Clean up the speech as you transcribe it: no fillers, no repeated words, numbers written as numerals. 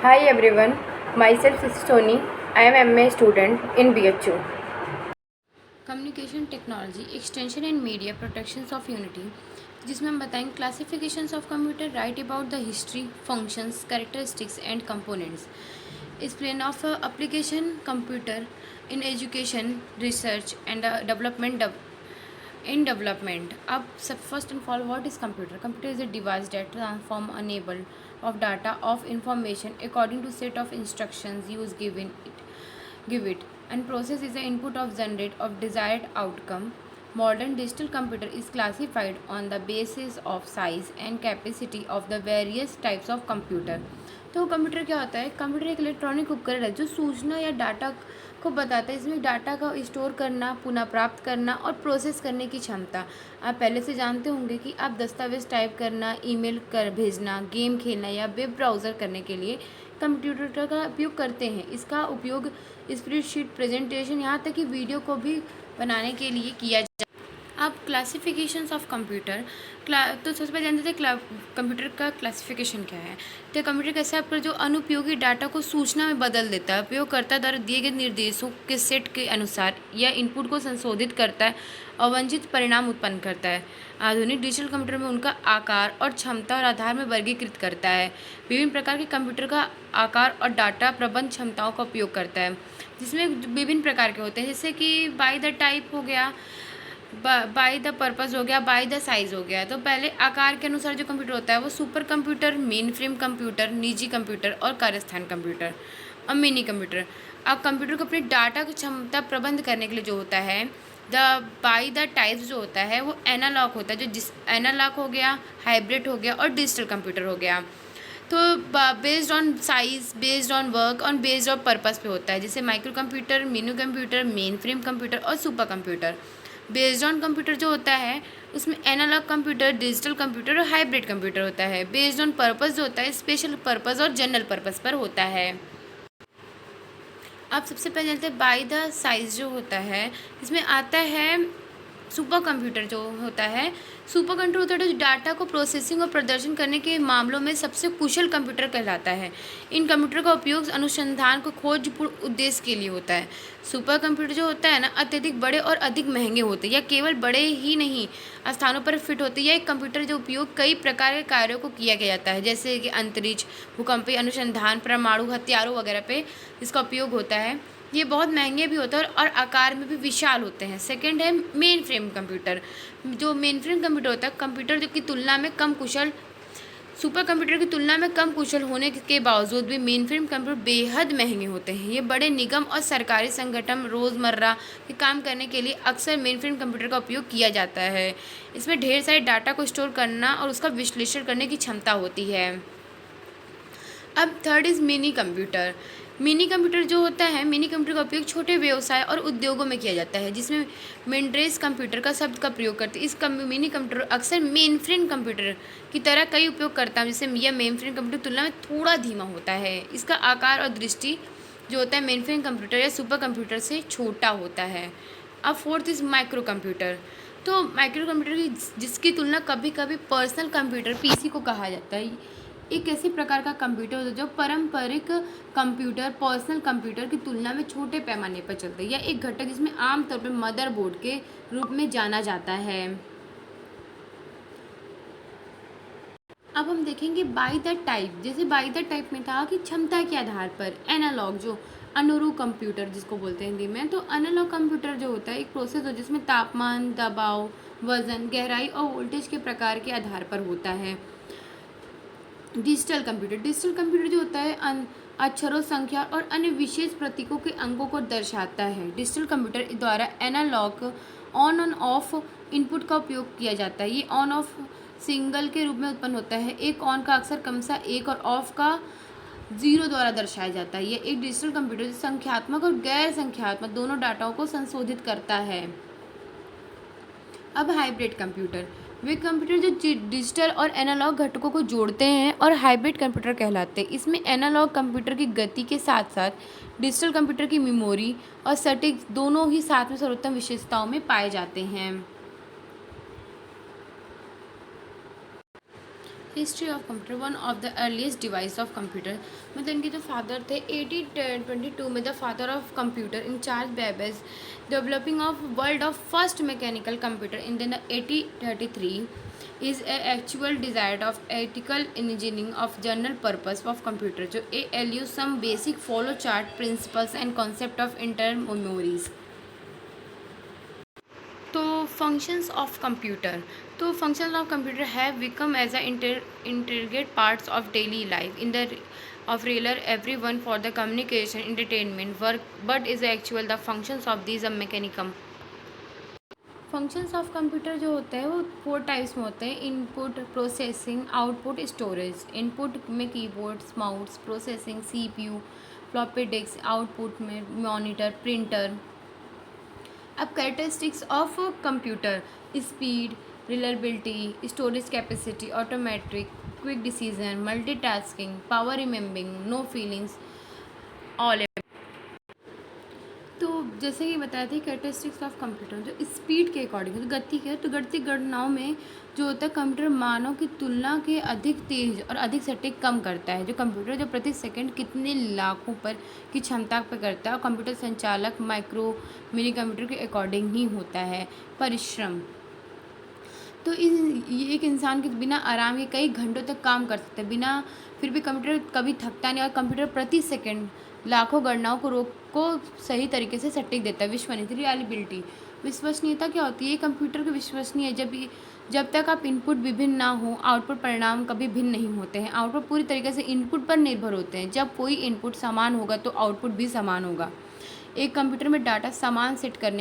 Hi everyone, myself is Sony. I am MA student in BHU. Communication technology extension and media protections of unity, जिसमें हम बताएंगे classifications of computer, right about the history, functions, characteristics and components, explain of application computer in education, research and development. अब सब first and fall what is computer. Computer is a device that transform enable of data of information according to set of instructions used give it and process is the input of generate of desired outcome. Modern digital computer is classified on the basis of size and capacity of the various types of computer. तो computer क्या होता है? Computer एक electronic उपकरण है जो सूचना या डाटा को बताता है. इसमें डाटा का स्टोर करना, पुनः प्राप्त करना और प्रोसेस करने की क्षमता. आप पहले से जानते होंगे कि आप दस्तावेज टाइप करना, ईमेल कर भेजना, गेम खेलना या वेब ब्राउज़र करने के लिए कंप्यूटर का उपयोग करते हैं. इसका उपयोग स्प्रेडशीट, प्रेजेंटेशन, यहाँ तक कि वीडियो को भी बनाने के लिए किया जाता है. अब क्लासिफिकेशंस ऑफ कंप्यूटर. तो सबसे पहले जानते थे कंप्यूटर का क्लासिफिकेशन क्या है. तो कंप्यूटर कैसे आपका जो अनुपयोगी डाटा को सूचना में बदल देता है. उपयोगकर्ता द्वारा दिए गए निर्देशों के सेट के अनुसार या इनपुट को संशोधित करता है और वांछित परिणाम उत्पन्न करता है. आधुनिक डिजिटल कंप्यूटर में उनका आकार और क्षमता और आधार में वर्गीकृत करता है. विभिन्न प्रकार के कंप्यूटर का आकार और डाटा प्रबंध क्षमताओं का उपयोग करता है, जिसमें विभिन्न प्रकार के होते हैं, जैसे कि बाय द टाइप हो गया, बाय द पर्पज़ हो गया, बाय द साइज़ हो गया. तो पहले आकार के अनुसार जो कंप्यूटर होता है वो super computer, mainframe computer, निजी कंप्यूटर और कार्यस्थान कंप्यूटर और मिनी कंप्यूटर. अब कंप्यूटर को अपनी डाटा की क्षमता प्रबंध करने के लिए जो होता है बाय द टाइप्स जो होता है वो एनालॉग होता है, जो एनालॉग हो गया, हाइब्रिड हो गया और डिजिटल कंप्यूटर हो गया. तो based on size, based on work और बेस्ड ऑन पर्पज़ पे होता है, जैसे micro computer, mini computer, mainframe computer और super computer. Based on computer जो होता है उसमें एनालॉग कंप्यूटर, डिजिटल कंप्यूटर और हाइब्रिड कंप्यूटर होता है. बेस्ड ऑन पर्पज़ जो होता है स्पेशल पर्पज़ और जनरल पर्पज़ पर होता है. अब सबसे पहले जानते हैं बाय द साइज़ जो होता है. इसमें आता है सुपर कंप्यूटर जो होता है. सुपर कंप्यूटर होता है जो डाटा को प्रोसेसिंग और प्रदर्शन करने के मामलों में सबसे कुशल कंप्यूटर कहलाता है. इन कंप्यूटर का उपयोग अनुसंधान को खोजपूर्ण उद्देश्य के लिए होता है. सुपर कंप्यूटर जो होता है ना, अत्यधिक बड़े और अधिक महंगे होते हैं, या केवल बड़े ही नहीं स्थानों पर फिट होते हैं. यह एक कंप्यूटर जो उपयोग कई प्रकार के कार्यों को किया गया जाता है, जैसे कि अंतरिक्ष, भूकंपीय अनुसंधान, परमाणु हथियारों वगैरह पे इसका उपयोग होता है. ये बहुत महंगे भी होते हैं और आकार में भी विशाल होते हैं. सेकंड है मेन फ्रेम कंप्यूटर. जो मेन फ्रेम कंप्यूटर होता है, कंप्यूटर जो की तुलना में कम कुशल, सुपर कंप्यूटर की तुलना में कम कुशल होने के बावजूद भी मेन फ्रेम कंप्यूटर बेहद महंगे होते हैं. ये बड़े निगम और सरकारी संगठन रोज़मर्रा के काम करने के लिए अक्सर मेन फ्रेम कंप्यूटर का उपयोग किया जाता है. इसमें ढेर सारे डाटा को स्टोर करना और उसका विश्लेषण करने की क्षमता होती है. अब third is mini computer. Mini computer जो होता है, मिनी कंप्यूटर का उपयोग छोटे व्यवसाय और उद्योगों में किया जाता है, जिसमें मेनड्रेस कंप्यूटर का शब्द का प्रयोग करते हैं. इस मिनी कंप्यूटर अक्सर मेन फ्रेम कंप्यूटर की तरह कई उपयोग करता है, जिससे यह मेन फ्रेम कंप्यूटर तुलना में थोड़ा धीमा होता है. इसका आकार और दृष्टि जो होता है मेन फ्रेम कंप्यूटर या सुपर कंप्यूटर से छोटा होता है. अब फोर्थ इज़ माइक्रो कंप्यूटर. तो माइक्रो कंप्यूटर की जिसकी तुलना कभी कभी पर्सनल कंप्यूटर पीसी को कहा जाता है. एक ऐसी प्रकार का कंप्यूटर होता है जो पारंपरिक कंप्यूटर, पर्सनल कंप्यूटर की तुलना में छोटे पैमाने पर चलता है, या एक घटक जिसमें आमतौर पर मदरबोर्ड के रूप में जाना जाता है. अब हम देखेंगे बाय द टाइप. जैसे बाय द टाइप में था कि क्षमता के आधार पर एनालॉग, जो अनुरूप कंप्यूटर जिसको बोलते हैं हिंदी में. तो एनालॉग कंप्यूटर जो होता है एक प्रोसेस हो जिसमें तापमान, दबाव, वजन, गहराई और वोल्टेज के प्रकार के आधार पर होता है. Digital computer. डिजिटल कंप्यूटर जो होता है अक्षरों, संख्या और अन्य विशेष प्रतीकों के अंकों को दर्शाता है. डिजिटल कंप्यूटर द्वारा एनालॉग ऑन और ऑफ इनपुट का उपयोग किया जाता है. ये ऑन ऑफ सिंगल के रूप में उत्पन्न होता है. एक ऑन का अक्सर क्रमशः 1 और ऑफ का 0 द्वारा दर्शाया जाता है. ये एक डिजिटल कंप्यूटर संख्यात्मक और गैर संख्यात्मक दोनों डाटाओं को संशोधित करता है. अब हाइब्रिड कंप्यूटर. वे कंप्यूटर जो डिजिटल और एनालॉग घटकों को जोड़ते हैं और हाइब्रिड कंप्यूटर कहलाते हैं. इसमें एनालॉग कंप्यूटर की गति के साथ साथ डिजिटल कंप्यूटर की मेमोरी और सटीक दोनों ही साथ में सर्वोत्तम विशेषताओं में पाए जाते हैं. History of computer, one of the earliest device of computer, मतलब इनके जो फादर थे 1822 में the father of computer in Charles Babbage developing of world of first mechanical computer in the 1833 is a actual desired of ethical engineering of general purpose of computer जो ALU some basic follow chart principles and concept of internal memories. तो functions of computer, तो functions of computer have become as a integrate parts of daily life in the of regular everyone for the communication entertainment work, but is actual the functions of these mechanism. Functions of computer जो होते हैं वो 4 types में होते हैं: input, processing, output, storage. Input में keyboards, mouse, processing CPU, floppy disk, output में monitor, printer. अब characteristics of computer: speed, reliability, storage capacity, automatic, quick decision, multitasking, power remembering, no feelings, all. तो जैसे कि बताया था कैरेक्टरिस्टिक्स ऑफ कंप्यूटर जो speed के अकॉर्डिंग तो गति है, तो गति गणनाओं में जो होता है कंप्यूटर मानव की तुलना के अधिक तेज और अधिक सटीक कम करता है। जो कंप्यूटर जो प्रति सेकंड कितने लाखों पर की क्षमता पर करता है, और कंप्यूटर संचालक माइक्रो मिनी कंप्यूटर के अकॉर्डिंग ही होता है। परिश्रम, तो ये एक इंसान के बिना आराम के कई घंटों तक काम कर सकते हैं, बिना फिर भी कंप्यूटर कभी थकता नहीं, और कंप्यूटर प्रति सेकंड लाखों गणनाओं को सही तरीके से सटीक देता है। विश्वसनीयता, रिलायबिलिटी, विश्वसनीयता क्या होती है? कंप्यूटर की विश्वसनीय जब तक आप इनपुट विभिन्न ना हो, आउटपुट परिणाम कभी भिन्न नहीं होते हैं। आउटपुट पूरी तरीके से इनपुट पर निर्भर होते हैं। जब कोई इनपुट समान होगा तो आउटपुट भी समान होगा। एक कंप्यूटर में डाटा समान सेट करने